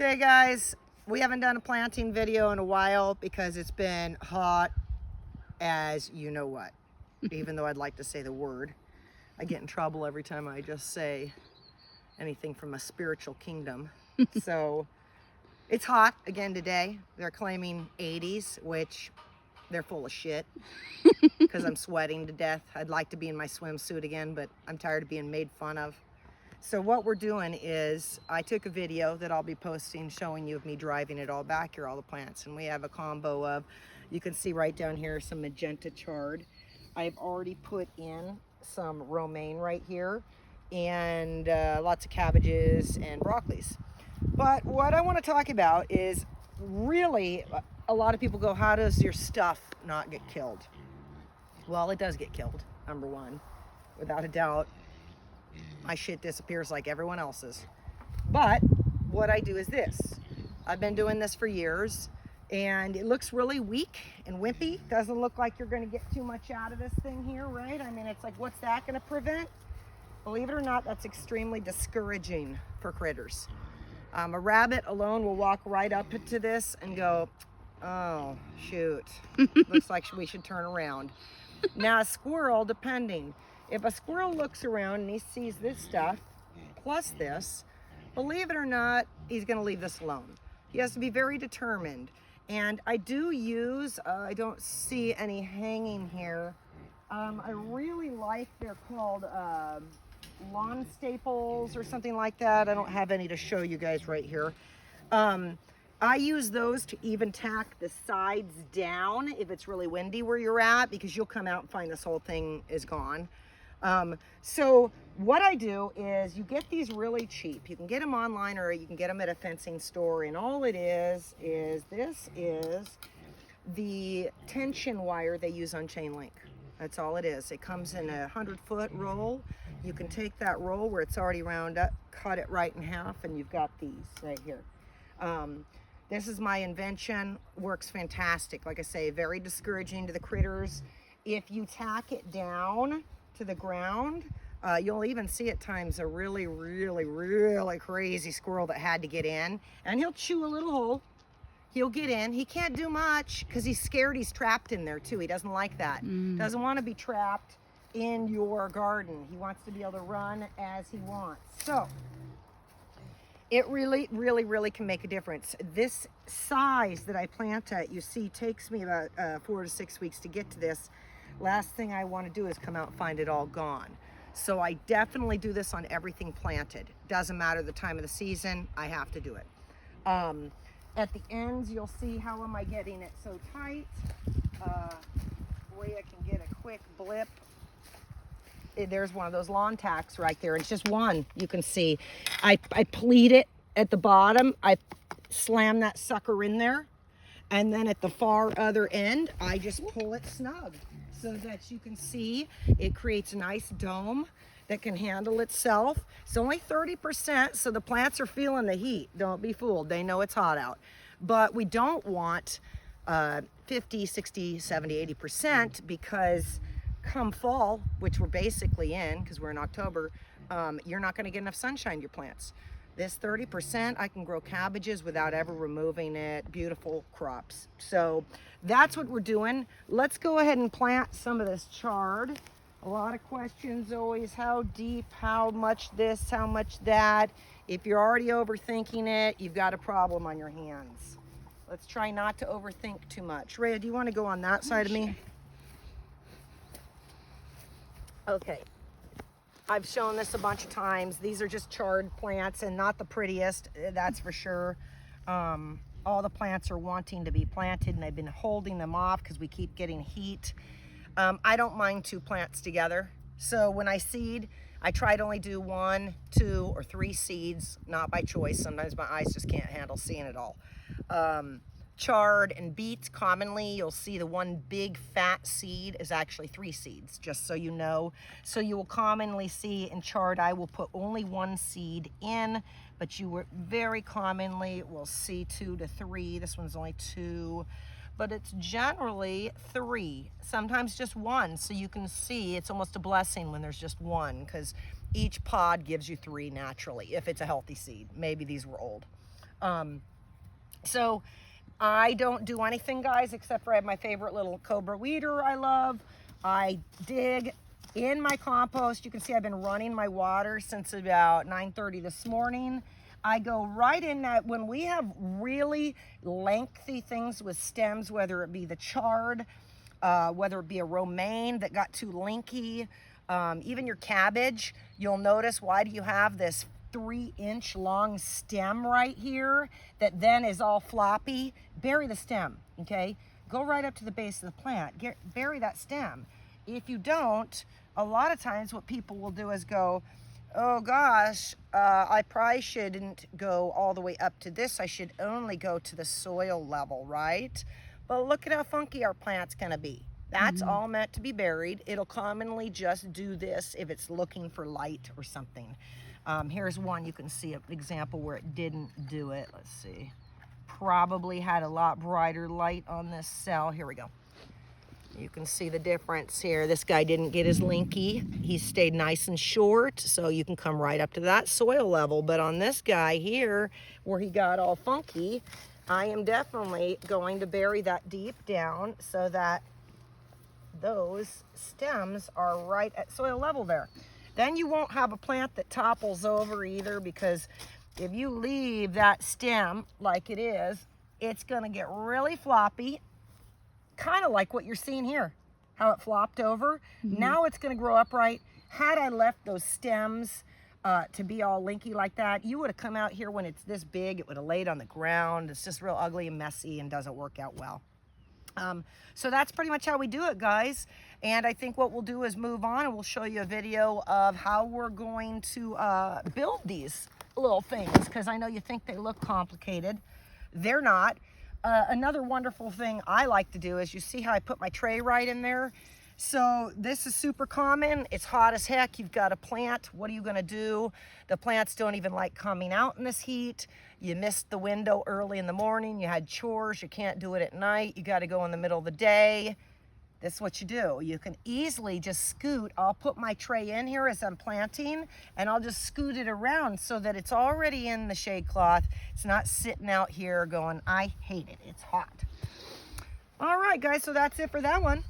Hey guys, we haven't done a planting video in a while because it's been hot as you know what. Even though I'd like to say the word, I get in trouble every time I just say anything from a spiritual kingdom. So it's hot again today. They're claiming 80s, which they're full of shit because I'm sweating to death. I'd like to be in my swimsuit again, but I'm tired of being made fun of. So what we're doing is I took a video that I'll be posting showing you of me driving it all back here, all the plants. And we have a combo of, you can see right down here, some magenta chard. I've already put in some romaine right here and lots of cabbages and broccolis. But what I want to talk about is really, a lot of people go, how does your stuff not get killed? Well, it does get killed, number one, without a doubt. My shit disappears like everyone else's. But what I do is this. I've been doing this for years and it looks really weak and wimpy. Doesn't look like you're going to get too much out of this thing here, right? I mean, it's like, what's that going to prevent? Believe it or not, that's extremely discouraging for critters. A rabbit alone will walk right up to this and go, oh, shoot. Looks like we should turn around. Now, a squirrel, depending. If a squirrel looks around and he sees this stuff, plus this, believe it or not, he's going to leave this alone. He has to be very determined. And I do use, I don't see any hanging here. I really like, they're called lawn staples or something like that. I don't have any to show you guys right here. I use those to even tack the sides down if it's really windy where you're at, because you'll come out and find this whole thing is gone. So what I do is you get these really cheap. You can get them online or you can get them at a fencing store. And all it is this is the tension wire they use on chain link. That's all it is. It comes in a 100-foot roll. You can take that roll where it's already round up, cut it right in half, and you've got these right here. This is my invention. Works fantastic. Like I say, very discouraging to the critters. If you tack it down to the ground, you'll even see at times a really crazy squirrel that had to get in, and he'll chew a little hole. He'll get in. He can't do much because he's scared he's trapped in there too. He doesn't like that. Doesn't want to be trapped in your garden. He wants to be able to run as he wants. So it really can make a difference. This size that I plant at, you see, takes me about 4 to 6 weeks to get to this. Last thing I want to do is come out and find it all gone. So I definitely do this on everything planted. Doesn't matter the time of the season, I have to do it. At the ends, you'll see how am I getting it so tight. Way I can get a quick blip. There's one of those lawn tacks right there. It's just one, you can see. I pleat it at the bottom. I slam that sucker in there. And then at the far other end, I just pull it snug so that you can see it creates a nice dome that can handle itself. It's only 30%, so the plants are feeling the heat. Don't be fooled. They know it's hot out. But we don't want 50, 60, 70, 80% because come fall, which we're basically in because we're in October, you're not going to get enough sunshine to your plants. This 30%, I can grow cabbages without ever removing it. Beautiful crops. So that's what we're doing. Let's go ahead and plant some of this chard. A lot of questions always, how deep, how much this, how much that. If you're already overthinking it, you've got a problem on your hands. Let's try not to overthink too much. Rhea, do you want to go on that side of me? Okay. I've shown this a bunch of times. These are just chard plants and not the prettiest, that's for sure. All the plants are wanting to be planted and I've been holding them off because we keep getting heat. I don't mind 2 plants together. So when I seed, I try to only do 1, 2, or 3 seeds, not by choice. Sometimes my eyes just can't handle seeing it all. Chard and beets, commonly you'll see the one big fat seed is actually 3 seeds, just so you know. So you will commonly see in chard, I will put only 1 seed in, but you very commonly will see 2 to 3. This one's only 2, but it's generally 3, sometimes just 1. So you can see it's almost a blessing when there's just 1, because each pod gives you 3 naturally, if it's a healthy seed. Maybe these were old. So I don't do anything, guys, except for I have my favorite little Cobra weeder I love. I dig in my compost. You can see I've been running my water since about 9:30 this morning. I go right in that when we have really lengthy things with stems, whether it be the chard, whether it be a romaine that got too linky, even your cabbage, you'll notice, why do you have this 3-inch long stem right here that then is all floppy? Bury the stem, okay? Go right up to the base of the plant, bury that stem. If you don't, a lot of times what people will do is go, oh gosh, I probably shouldn't go all the way up to this. I should only go to the soil level, right? But look at how funky our plant's gonna be. That's all meant to be buried. It'll commonly just do this if it's looking for light or something. Here's one, you can see an example where it didn't do it. Let's see. Probably had a lot brighter light on this cell. Here we go. You can see the difference here. This guy didn't get his linky. He stayed nice and short, so you can come right up to that soil level. But on this guy here, where he got all funky, I am definitely going to bury that deep down so that those stems are right at soil level there. Then you won't have a plant that topples over either, because if you leave that stem like it is, it's gonna get really floppy, kind of like what you're seeing here, how it flopped over. Now it's gonna grow upright. Had I left those stems to be all linky like that, you would have come out here when it's this big, it would have laid on the ground. It's just real ugly and messy and doesn't work out well. So that's pretty much how we do it, guys. And I think what we'll do is move on, and we'll show you a video of how we're going to build these little things, because I know you think they look complicated. They're not. Another wonderful thing I like to do is, you see how I put my tray right in there? So this is super common. It's hot as heck. You've got a plant. What are you gonna do? The plants don't even like coming out in this heat. You missed the window early in the morning. You had chores. You can't do it at night. You gotta go in the middle of the day. This is what you do. You can easily just scoot. I'll put my tray in here as I'm planting, and I'll just scoot it around so that it's already in the shade cloth. It's not sitting out here going, I hate it, it's hot. All right, guys, so that's it for that one.